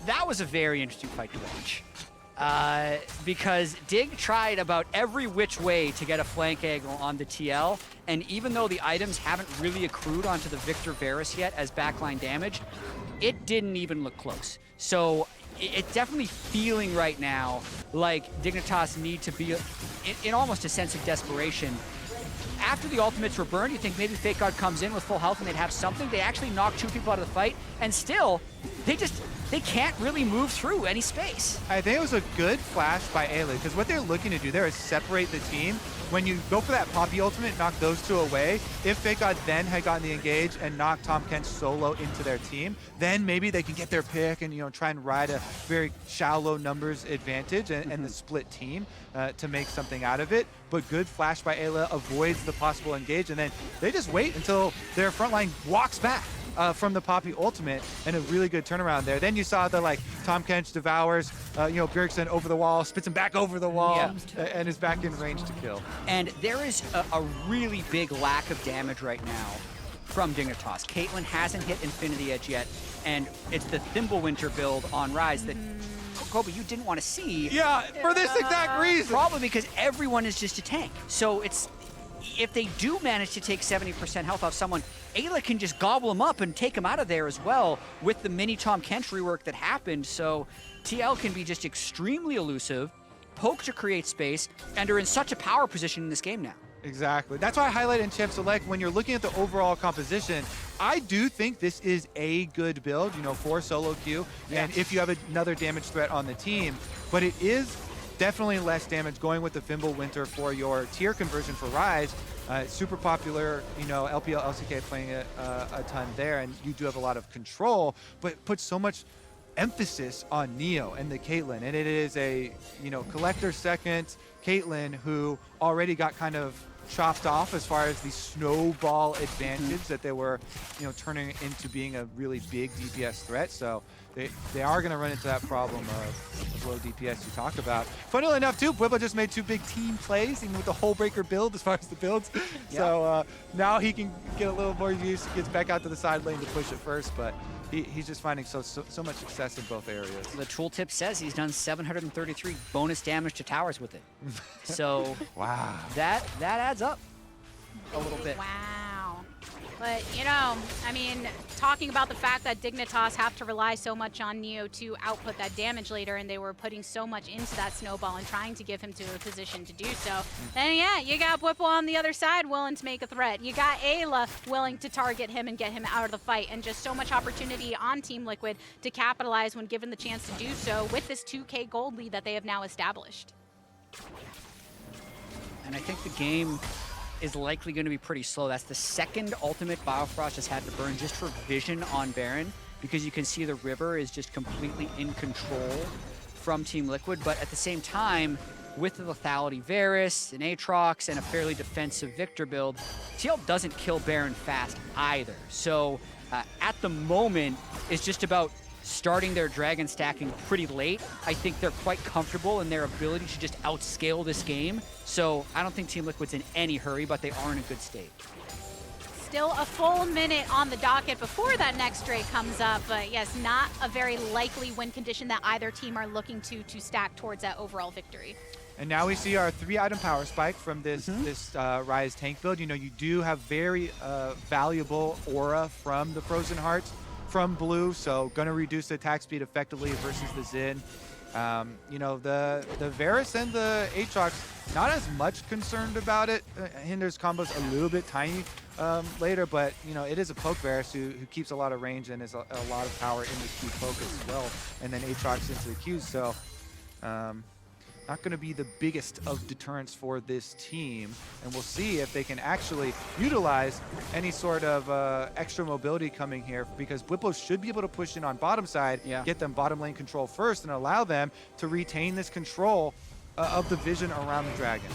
That was a very interesting fight to watch. Because Dig tried about every which way to get a flank angle on the TL, and even though the items haven't really accrued onto the Victor Varus yet as backline damage, it didn't even look close. So it's definitely feeling right now like Dignitas need to be in almost a sense of desperation. After the ultimates were burned, you think maybe Fake God comes in with full health and they'd have something. They actually knocked 2 people out of the fight, and still, they can't really move through any space. I think it was a good flash by Ayla, because what they're looking to do there is separate the team. When you go for that Poppy ultimate, knock those 2 away, if Fake God then had gotten the engage and knocked Tahm Kench solo into their team, then maybe they can get their pick and, you know, try and ride a very shallow numbers advantage and the split team to make something out of it. But good flash by Ayla avoids the possible engage, and then they just wait until their front line walks back from the Poppy ultimate, and a really good turnaround there. Then you saw the Tahm Kench devours, Bjergsen over the wall, spits him back over the wall, and is back in range to kill. And there is a really big lack of damage right now from Dignitas. Caitlyn hasn't hit Infinity Edge yet, and it's the Thimblewinter build on Rise that Kobe, you didn't want to see. Yeah, for this exact reason. Probably because everyone is just a tank. So if they do manage to take 70% health off someone, Ayla can just gobble them up and take them out of there as well with the mini Tahm Kench rework that happened. So TL can be just extremely elusive, poke to create space, and are in such a power position in this game now. Exactly. That's why I highlighted in Champ Select, when you're looking at the overall composition, I do think this is a good build, for solo queue, and if you have another damage threat on the team, but it is definitely less damage going with the Thimblewinter for your tier conversion for Rise. Super popular, LPL, LCK playing it a ton there, and you do have a lot of control, but put so much emphasis on Neo and the Caitlyn, and it is a, collector second Caitlyn who already got kind of chopped off as far as the snowball advantage that they were, turning into being a really big DPS threat. So they are going to run into that problem of low DPS you talk about. Funnily enough, too, Pueblo just made 2 big team plays, even with the whole breaker build as far as the builds. So now he can get a little more use, gets back out to the side lane to push it first, but he's just finding so much success in both areas. The tooltip says he's done 733 bonus damage to towers with it. So wow, that adds up a little bit. Wow. But, talking about the fact that Dignitas have to rely so much on Neo to output that damage later, and they were putting so much into that snowball and trying to give him to a position to do so, then you got Whipple on the other side willing to make a threat. You got Ayla willing to target him and get him out of the fight, and just so much opportunity on Team Liquid to capitalize when given the chance to do so with this 2K gold lead that they have now established. And I think the game is likely going to be pretty slow. That's the second ultimate Biofrost has had to burn just for vision on Baron, because you can see the river is just completely in control from Team Liquid. But at the same time, with the lethality Varus, an Aatrox, and a fairly defensive Victor build, TL doesn't kill Baron fast either. So at the moment, it's just about starting their dragon stacking pretty late. I think they're quite comfortable in their ability to just outscale this game. So I don't think Team Liquid's in any hurry, but they are in a good state. Still a full minute on the docket before that next Drake comes up, but yes, not a very likely win condition that either team are looking to stack towards that overall victory. And now we see our 3-item power spike from this Rise tank build. You know, you do have very valuable aura from the Frozen Heart from blue, so gonna reduce the attack speed effectively versus the Xin. You know, the Varus and the Aatrox, not as much concerned about it. Hinders combos a little bit tiny later, but you know, it is a poke Varus who keeps a lot of range and is a lot of power in the Q poke as well, and then Aatrox into the Qs, so not going to be the biggest of deterrents for this team, and we'll see if they can actually utilize any sort of extra mobility coming here, because Bwipo should be able to push in on bottom side, get them bottom lane control first, and allow them to retain this control of the vision around the dragon.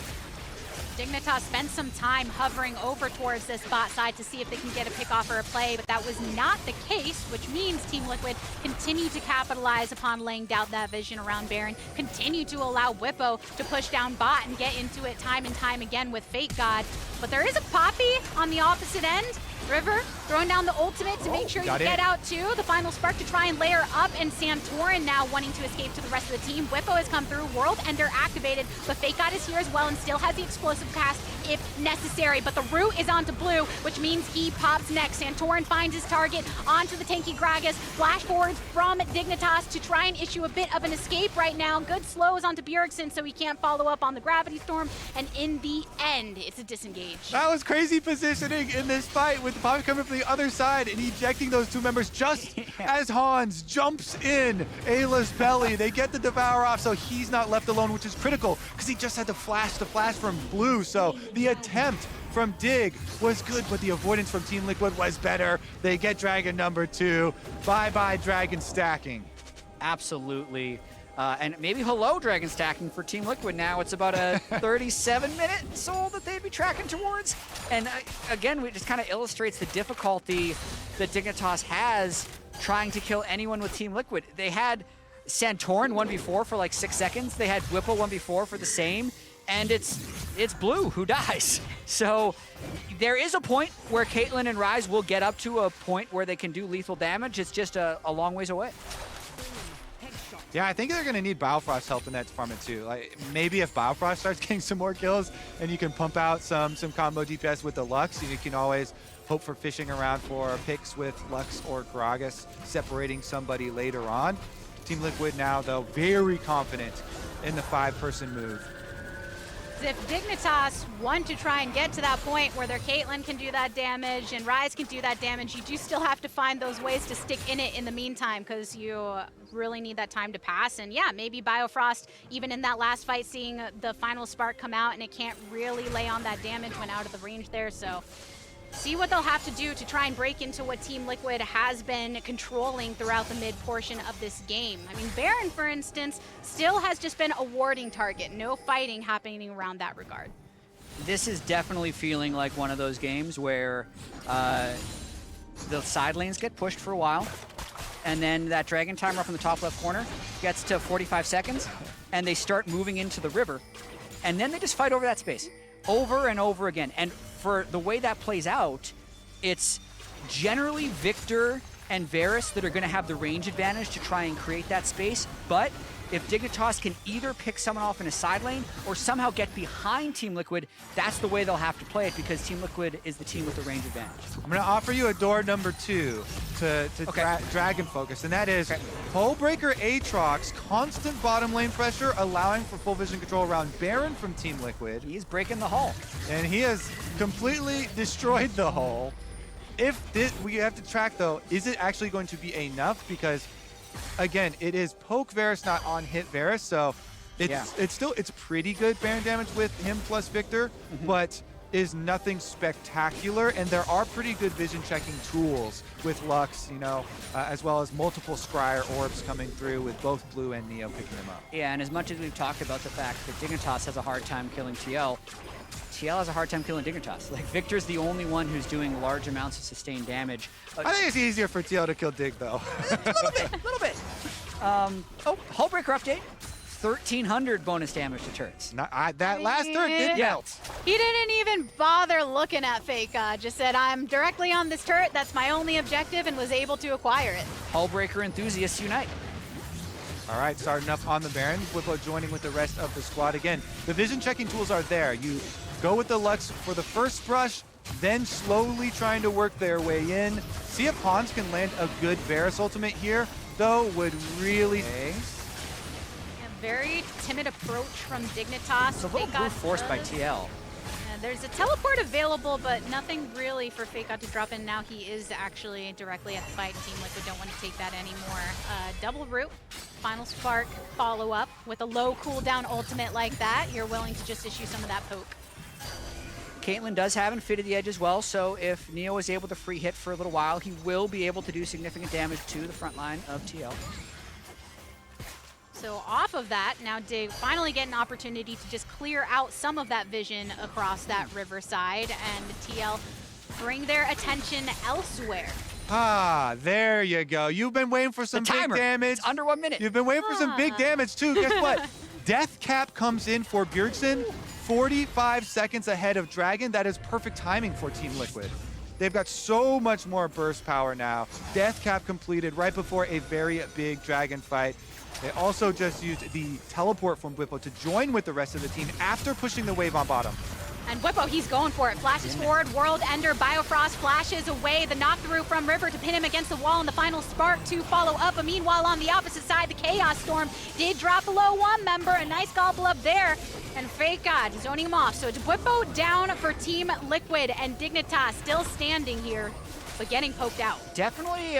Dignitas spent some time hovering over towards this bot side to see if they can get a pick off or a play, but that was not the case, which means Team Liquid continue to capitalize upon laying down that vision around Baron, continue to allow Bwipo to push down bot and get into it time and time again with Fate God. But there is a Poppy on the opposite end. River throwing down the ultimate to make sure you get out too. The final spark to try and layer up, and Santorin now wanting to escape to the rest of the team. Bwipo has come through, World Ender activated, but Fate God is here as well and still has the explosive cast if necessary. But the root is onto blue, which means he pops next. Santorin finds his target onto the tanky Gragas. Flash forwards from Dignitas to try and issue a bit of an escape right now. Good slows onto Bjergsen so he can't follow up on the Gravity Storm, and in the end, it's a disengage. That was crazy positioning in this fight, with Poppy coming from the other side and ejecting those two members just as Hans jumps in Ayla's belly. They get the Devour off, so he's not left alone, which is critical because he just had to flash from blue. So the attempt from Dig was good, but the avoidance from Team Liquid was better. They get Dragon number 2. Bye-bye Dragon stacking. Absolutely. And maybe hello Dragon stacking for Team Liquid now. It's about a 37-minute soul that they'd be tracking towards. And again, it just kind of illustrates the difficulty that Dignitas has trying to kill anyone with Team Liquid. They had Santorin 1v4 for like 6 seconds. They had Bwipo 1v4 for the same. And it's blue who dies. So there is a point where Caitlyn and Rise will get up to a point where they can do lethal damage. It's just a long ways away. Yeah, I think they're going to need Biofrost help in that department too. Like, maybe if Biofrost starts getting some more kills and you can pump out some combo DPS with the Lux, you can always hope for fishing around for picks with Lux or Gragas, separating somebody later on. Team Liquid now, though, very confident in the 5-person move. If Dignitas want to try and get to that point where their Caitlyn can do that damage and Rise can do that damage, you do still have to find those ways to stick in it in the meantime, because you really need that time to pass. And yeah, maybe Biofrost, even in that last fight, seeing the final spark come out and it can't really lay on that damage when out of the range there. So see what they'll have to do to try and break into what Team Liquid has been controlling throughout the mid portion of this game. I mean, Baron, for instance, still has just been a warding target. No fighting happening around that regard. This is definitely feeling like one of those games where the side lanes get pushed for a while, and then that dragon timer up in the top left corner gets to 45 seconds, and they start moving into the river, and then they just fight over that space over and over again. And for the way that plays out, it's generally Victor and Varus that are going to have the range advantage to try and create that space. But if Dignitas can either pick someone off in a side lane or somehow get behind Team Liquid, that's the way they'll have to play it, because Team Liquid is the team with the range advantage. I'm going to offer you a door number 2 to Dragon focus, and that is Pole Breaker Aatrox, constant bottom lane pressure, allowing for full vision control around Baron from Team Liquid. He's breaking the hull. And he has completely destroyed the hull. If this, we have to track though, is it actually going to be enough? Because again, it is poke Varus, not on hit Varus, so it's pretty good Baron damage with him plus Victor, but is nothing spectacular, and there are pretty good vision checking tools with Lux, you know, as well as multiple Scryer orbs coming through with both Blue and Neo picking them up. Yeah, and as much as we've talked about the fact that Dignitas has a hard time killing TL, TL has a hard time killing Dignitas. Like, Victor's the only one who's doing large amounts of sustained damage. I think it's easier for TL to kill Dig, though. A little bit. Oh, Hullbreaker update. 1,300 bonus damage to turrets. That last turret did melt. He didn't even bother looking at Fake God. Just said, I'm directly on this turret. That's my only objective, and was able to acquire it. Hullbreaker enthusiasts unite. All right, starting up on the Baron. Whippo joining with the rest of the squad. Again, the vision checking tools are there. You go with the Lux for the first brush, then slowly trying to work their way in. See if Hans can land a good Varus ultimate here, though, would really... A very timid approach from Dignitas. It's a little brute forced by TL. There's a teleport available, but nothing really for Fake God to drop in. Now he is actually directly at the fight. Team Liquid don't want to take that anymore. Double root, final spark, follow up with a low cooldown ultimate like that. You're willing to just issue some of that poke. Caitlyn does have Infinited the Edge as well, so if Neo is able to free hit for a little while, he will be able to do significant damage to the front line of TL. So off of that, now Dig finally get an opportunity to just clear out some of that vision across that riverside, and TL bring their attention elsewhere. Ah, there you go. You've been waiting for some big damage. It's under 1 minute. You've been waiting for some big damage, too. Guess what? Death Cap comes in for Bjergsen, 45 seconds ahead of Dragon. That is perfect timing for Team Liquid. They've got so much more burst power now. Death Cap completed right before a very big Dragon fight. They also just used the teleport from Whippo to join with the rest of the team after pushing the wave on bottom. And Whippo, he's going for it. Flashes forward, World Ender, Biofrost flashes away. The knock-through from River to pin him against the wall, and the final spark to follow up. But meanwhile, on the opposite side, the Chaos Storm did drop below one member. A nice gobble up there. And Fake God zoning him off. So it's Whippo down for Team Liquid, and Dignitas still standing here, but getting poked out. Definitely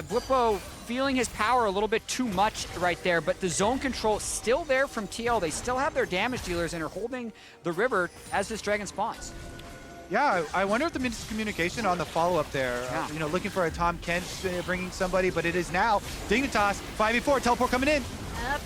Whippo feeling his power a little bit too much right there, but the zone control still there from TL. They still have their damage dealers and are holding the river as this dragon spawns. Yeah, I wonder if the miscommunication on the follow-up there, you know, looking for a Tom Kench bringing somebody, but it is now Dignitas, 5v4, teleport coming in.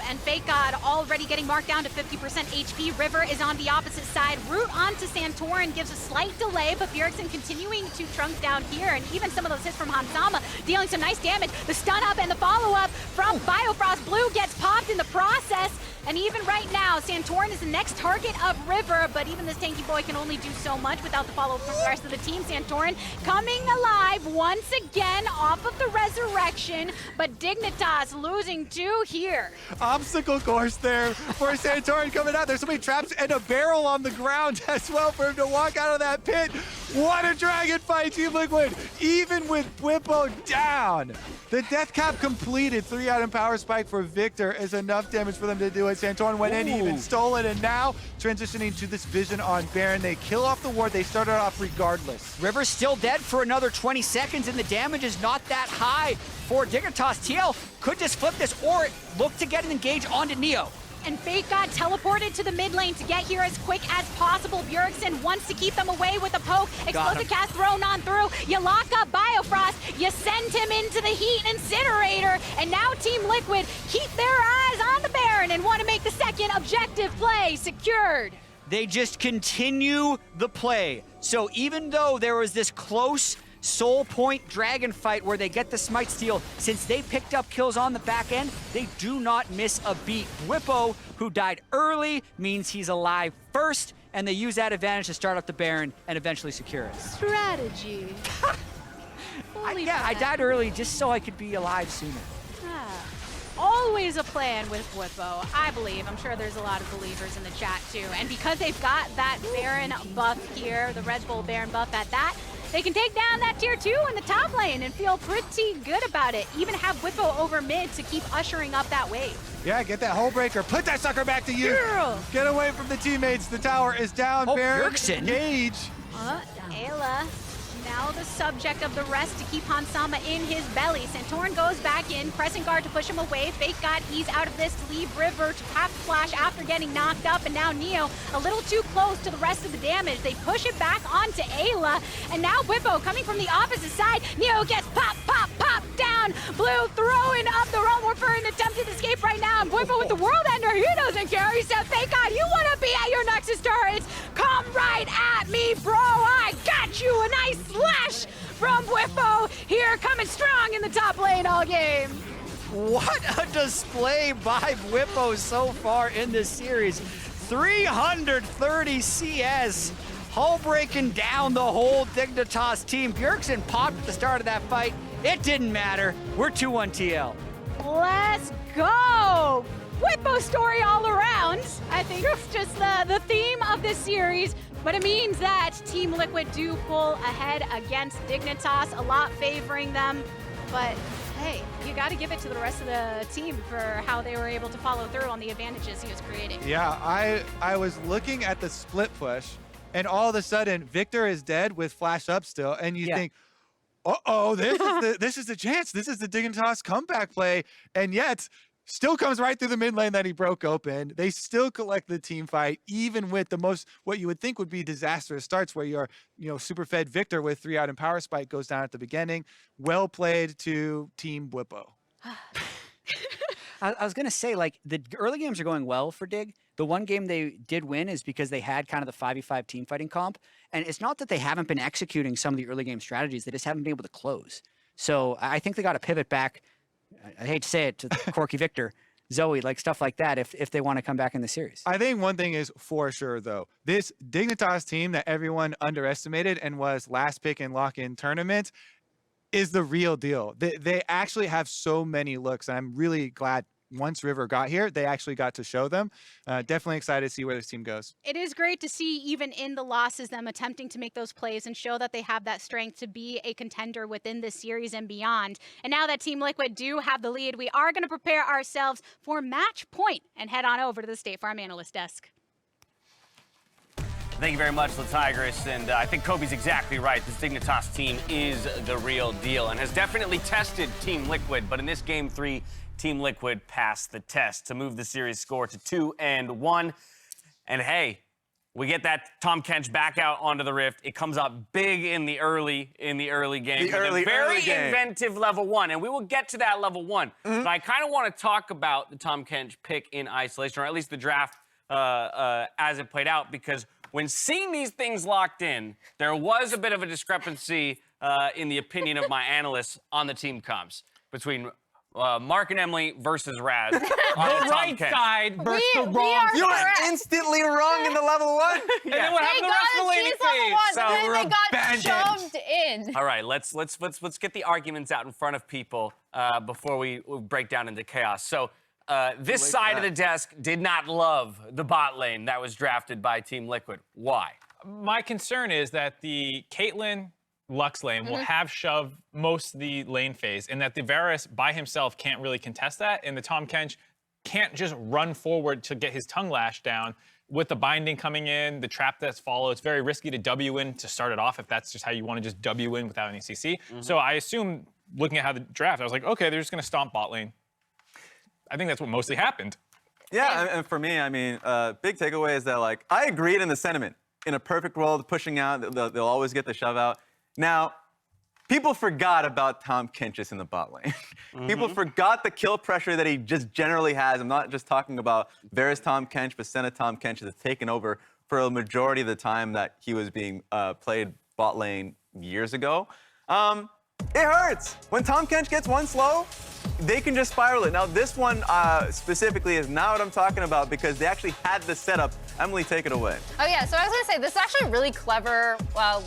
And Fake God already getting marked down to 50% HP. River is on the opposite side. Root onto Santorin gives a slight delay, but Bjergsen continuing to trunk down here, and even some of those hits from Hansama dealing some nice damage. The stun up and the follow-up from Biofrost. Blue gets popped in the process. And even right now, Santorin is the next target of River, but even this tanky boy can only do so much without the follow-up from the rest of the team. Santorin coming alive once again off of the resurrection, but Dignitas losing 2 here. Obstacle course there for Santorin coming out. There's so many traps and a barrel on the ground as well for him to walk out of that pit. What a dragon fight, Team Liquid, even with Whippo down. The death cap completed. 3-item power spike for Victor is enough damage for them to do it. Santorin went in, even stole it, and now transitioning to this vision on Baron. They kill off the ward. They started off regardless. River's still dead for another 20 seconds, and the damage is not that high for Dignitas. TL could just flip this or look to get an engage onto Neo. And Fake God teleported to the mid lane to get here as quick as possible. Bjergsen wants to keep them away with a poke. Explosive cast thrown on through. You lock up Biofrost. You send him into the heat incinerator. And now Team Liquid keep their eyes on the Baron and want to make the second objective play secured. They just continue the play. So even though there was this close Soul Point Dragon fight where they get the Smite Steal, since they picked up kills on the back end, they do not miss a beat. Whippo, who died early, means he's alive first, and they use that advantage to start up the Baron and eventually secure it. Strategy. I died early just so I could be alive sooner. Always a plan with Whippo, I believe. I'm sure there's a lot of believers in the chat too. And because they've got that Baron buff here, the Red Bull Baron buff at that, they can take down that tier 2 in the top lane and feel pretty good about it. Even have Whippo over mid to keep ushering up that wave. Yeah, get that Hullbreaker. Put that sucker back to you. Girl. Get away from the teammates. The tower is down. Oh, Baron, Bjergsen. engage. Ayla Now the subject of the rest to keep Hansama in his belly. Santorin goes back in, pressing guard to push him away. Fake God ease out of this to leave River to have to flash after getting knocked up. And now Neo a little too close to the rest of the damage. They push it back onto Ayla. And now Bwipo coming from the opposite side. Neo gets pop, pop, pop down. Blue throwing up the Realm for an attempted escape right now. And Bwipo with the World Ender. He doesn't care. He said, Fake God, you want to be at your Nexus turrets? Come right at me, bro. I got you. A nice slash from Bwipo here, coming strong in the top lane all game. What a display by Bwipo so far in this series. 330 CS, hull breaking down the whole Dignitas team. Bjergsen popped at the start of that fight. It didn't matter. We're 2-1 TL. Let's go! Bwipo story all around. I think it's just the theme of this series, but it means that Team Liquid do pull ahead against Dignitas, a lot favoring them, but hey, you got to give it to the rest of the team for how they were able to follow through on the advantages he was creating. Yeah, I was looking at the split push, and all of a sudden, Victor is dead with flash up still, and you think, uh-oh, this is the chance. This is the Dignitas comeback play, and yet still comes right through the mid lane that he broke open. They still collect the team fight, even with the most, what you would think would be disastrous starts where you're, super fed Victor with 3 out and power spike goes down at the beginning. Well played to Team Bwipo. I was going to say, like, the early games are going well for Dig. The one game they did win is because they had kind of the 5v5 team fighting comp. And it's not that they haven't been executing some of the early game strategies. They just haven't been able to close. So I think they got to pivot back. I hate to say it, to Corky Victor, Zoe, like stuff like that, if they want to come back in the series. I think one thing is for sure, though. This Dignitas team that everyone underestimated and was last pick in lock-in tournament is the real deal. They actually have so many looks, and I'm really glad once River got here, they actually got to show them. Definitely excited to see where this team goes. It is great to see, even in the losses, them attempting to make those plays and show that they have that strength to be a contender within this series and beyond. And now that Team Liquid do have the lead, we are going to prepare ourselves for match point and head on over to the State Farm analyst desk. Thank you very much, Latigris, and I think Kobe's exactly right. This Dignitas team is the real deal and has definitely tested Team Liquid, but in this Game 3, Team Liquid passed the test to move the series score to 2-1. And hey, we get that Tahm Kench back out onto the Rift. It comes up big in the early game. Very inventive level 1, and we will get to that level 1. But I kind of want to talk about the Tahm Kench pick in isolation, or at least the draft as it played out, because when seeing these things locked in, there was a bit of a discrepancy in the opinion of my analysts on the team comps between Mark and Emily versus Raz. On the right side versus the wrong. You were instantly wrong in the level 1. And then what happened the rest of the laning phase? So then we're they got shoved in. All right, let's get the arguments out in front of people before we break down into chaos. So this side of the desk did not love the bot lane that was drafted by Team Liquid. Why? My concern is that the Caitlyn Lux lane will have shoved most of the lane phase, and that the Varus by himself can't really contest that, and the Tahm Kench can't just run forward to get his tongue lashed down. With the binding coming in, the trap that's followed, it's very risky to W in to start it off if that's just how you want to just W in without any CC. So I assume, looking at how the draft, I was like, okay, they're just going to stomp bot lane. I think that's what mostly happened. Yeah, and for me, I mean, big takeaway is that, like, I agreed in the sentiment. In a perfect world, pushing out, they'll always get the shove out. Now, people forgot about Tahm Kench in the bot lane. People forgot the kill pressure that he just generally has. I'm not just talking about Varus Tahm Kench, but Senna Tahm Kench has taken over for a majority of the time that he was being played bot lane years ago. It hurts. When Tahm Kench gets one slow, they can just spiral it. Now, this one specifically is not what I'm talking about because they actually had the setup. Emily, take it away. Oh, yeah. So I was going to say, this is actually really clever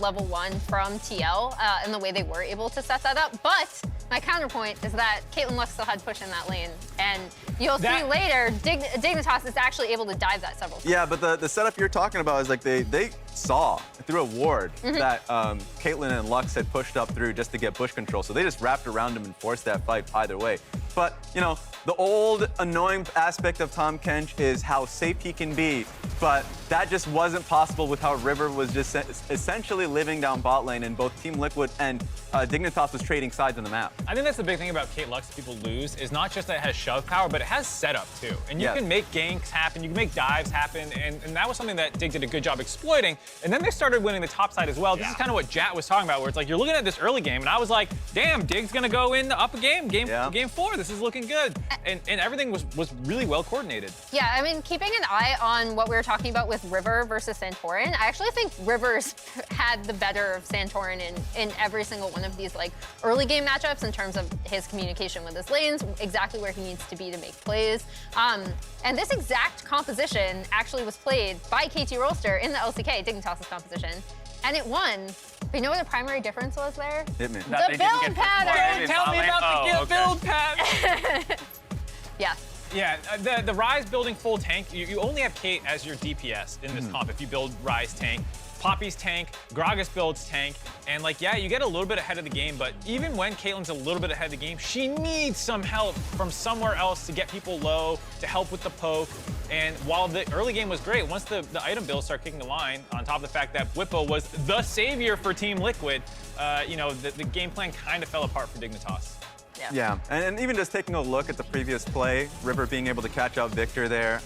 level 1 from TL in the way they were able to set that up. But my counterpoint is that Caitlyn Lux still had to push in that lane. And you'll see later, Dignitas is actually able to dive that several times. Yeah, but the setup you're talking about is like they saw through a ward that Caitlyn and Lux had pushed up through just to get bush control. So they just wrapped around him and forced that fight either way. But, you know, the old annoying aspect of Tahm Kench is how safe he can be. But that just wasn't possible with how River was just essentially living down bot lane, and both Team Liquid and Dignitas was trading sides on the map. I think that's the big thing about Kate Lux people lose is not just that it has shove power, but it has setup too. And you can make ganks happen, you can make dives happen, and that was something that Dig did a good job exploiting. And then they started winning the top side as well. This is kind of what Jat was talking about, where it's like you're looking at this early game, and I was like, damn, Dig's gonna go in up a game 4. This is looking good. And everything was really well coordinated. Yeah, I mean, keeping an eye on what we were talking about with River versus Santorin, I actually think River's had the better of Santorin in every single one of these like early game matchups in terms of his communication with his lanes, exactly where he needs to be to make plays. And this exact composition actually was played by KT Rolster in the LCK, Dignitas' composition, and it won. But you know what the primary difference was there? Hit me. The build pattern! Don't tell me about the build pattern! Yeah. Yeah, the Ryze building full tank, you only have Kate as your DPS in this comp if you build Ryze tank. Poppy's tank, Gragas builds tank, and like, yeah, you get a little bit ahead of the game, but even when Caitlyn's a little bit ahead of the game, she needs some help from somewhere else to get people low, to help with the poke. And while the early game was great, once the item builds start kicking the line, on top of the fact that Bwipo was the savior for Team Liquid, you know, the game plan kind of fell apart for Dignitas. Yeah, and even just taking a look at the previous play, River being able to catch out Victor there,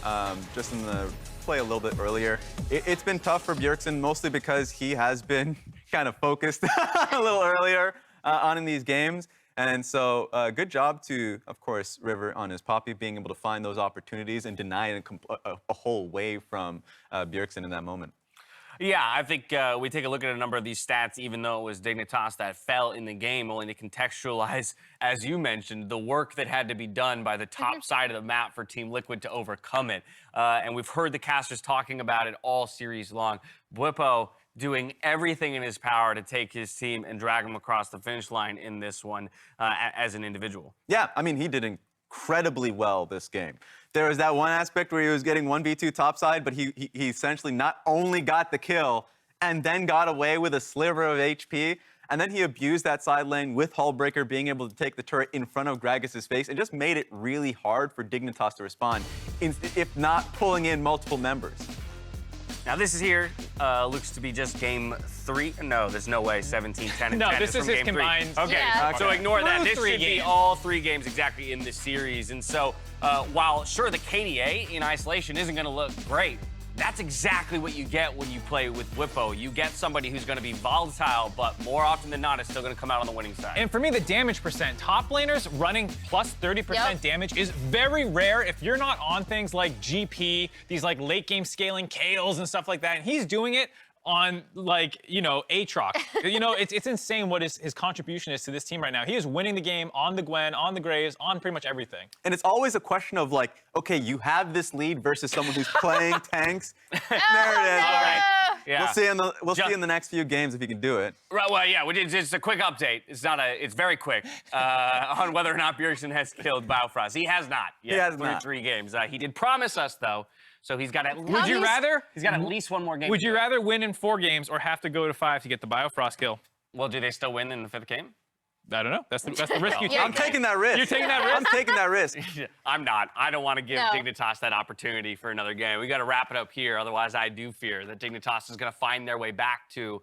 just in the play a little bit earlier. It's been tough for Bjergsen, mostly because he has been kind of focused a little earlier on in these games. And so good job to, of course, River on his Poppy, being able to find those opportunities and deny it a whole way from Bjergsen in that moment. Yeah, I think we take a look at a number of these stats, even though it was Dignitas that fell in the game, only to contextualize, as you mentioned, the work that had to be done by the top side of the map for Team Liquid to overcome it. And we've heard the casters talking about it all series long. Bwipo doing everything in his power to take his team and drag them across the finish line in this one as an individual. Yeah, I mean, he did incredibly well this game. There was that one aspect where he was getting 1v2 topside, but he essentially not only got the kill and then got away with a sliver of HP, and then he abused that side lane with Hullbreaker being able to take the turret in front of Gragas' face and just made it really hard for Dignitas to respond, if not pulling in multiple members. Now this is here looks to be just game 3. No, there's no way 17, 10, and 10 No, this is his game 3. combined. Okay, Yeah. so ignore that. This Through should 3 be games. all 3 games exactly in this series. And so while sure the KDA in isolation isn't going to look great, that's exactly what you get when you play with Bwipo. You get somebody who's going to be volatile, but more often than not, it's still going to come out on the winning side. And for me, the damage percent, top laners running plus 30% damage is very rare if you're not on things like GP, these like late game scaling KOs and stuff like that. And he's doing it on like, you know, Aatrox. You know, it's insane what his contribution is to this team right now. He is winning the game on the Gwen, on the Graves, on pretty much everything. And it's always a question of like, okay, you have this lead versus someone who's playing tanks. There it is. All right. Yeah. We'll see in the next few games if you can do it. Right, well, yeah, it's just a quick update. It's very quick on whether or not Bjergsen has killed Biofrost. He has not yet. He has through not. 3 games. He did promise us, though, so he's got at least... Would you rather? He's got at least 1 more game. Would you rather win in 4 games or have to go to 5 to get the Biofrost kill? Well, do they still win in the 5th game? I don't know. That's the risk you take. I'm taking that risk. You're taking that risk? I'm taking that risk. I'm not. I don't want to give No. Dignitas that opportunity for another game. We got to wrap it up here. Otherwise, I do fear that Dignitas is going to find their way back to,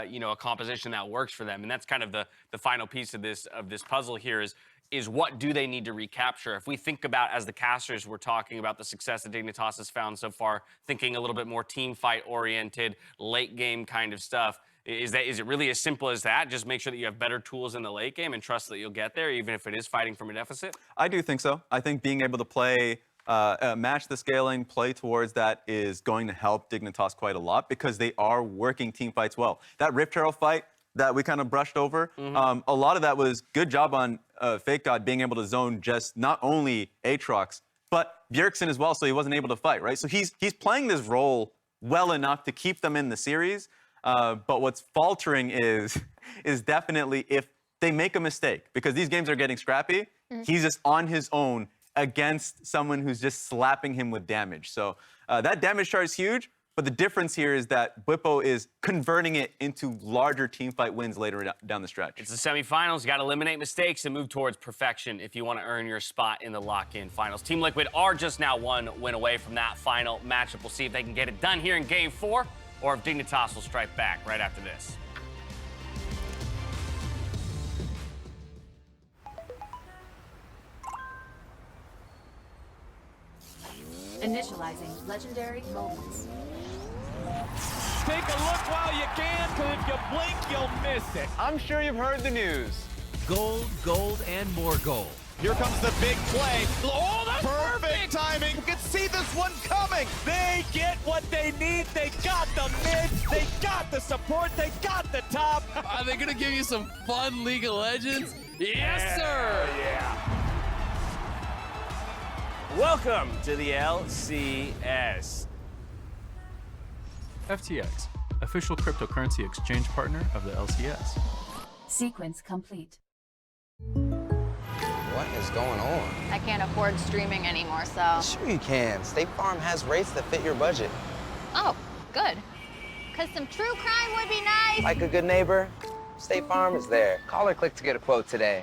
you know, a composition that works for them. And that's kind of the final piece of this puzzle here is what do they need to recapture? If we think about, as the casters were talking about the success that Dignitas has found so far, thinking a little bit more team fight oriented, late game kind of stuff, is it really as simple as that? Just make sure that you have better tools in the late game and trust that you'll get there, even if it is fighting from a deficit? I do think so. I think being able to play, match the scaling, play towards that is going to help Dignitas quite a lot because they are working team fights well. That Rift Herald fight that we kind of brushed over, a lot of that was good job on Fake God being able to zone just not only Aatrox, but Bjergsen as well, so he wasn't able to fight, right? So he's playing this role well enough to keep them in the series. But what's faltering is definitely if they make a mistake, because these games are getting scrappy, he's just on his own against someone who's just slapping him with damage. So that damage chart is huge, But the difference here is that Bwipo is converting it into larger team fight wins later down the stretch. It's the semifinals. You got to eliminate mistakes and move towards perfection if you want to earn your spot in the lock-in finals. Team Liquid are just now one win away from that final matchup. We'll see if they can get it done here in Game 4 or if Dignitas will strike back right after this. Initializing legendary moments. Take a look while you can, because if you blink, you'll miss it. I'm sure you've heard the news. Gold, gold, and more gold. Here comes the big play. Oh, that's perfect timing. You can see this one coming. They get what they need. They got the mids. They got the support. They got the top. Are they going to give you some fun League of Legends? Yes, sir. Yeah. Welcome to the LCS. FTX, official cryptocurrency exchange partner of the LCS. Sequence complete. What is going on? I can't afford streaming anymore, so. Sure you can. State Farm has rates that fit your budget. Oh, good. Because some true crime would be nice. Like a good neighbor, State Farm is there. Call or click to get a quote today.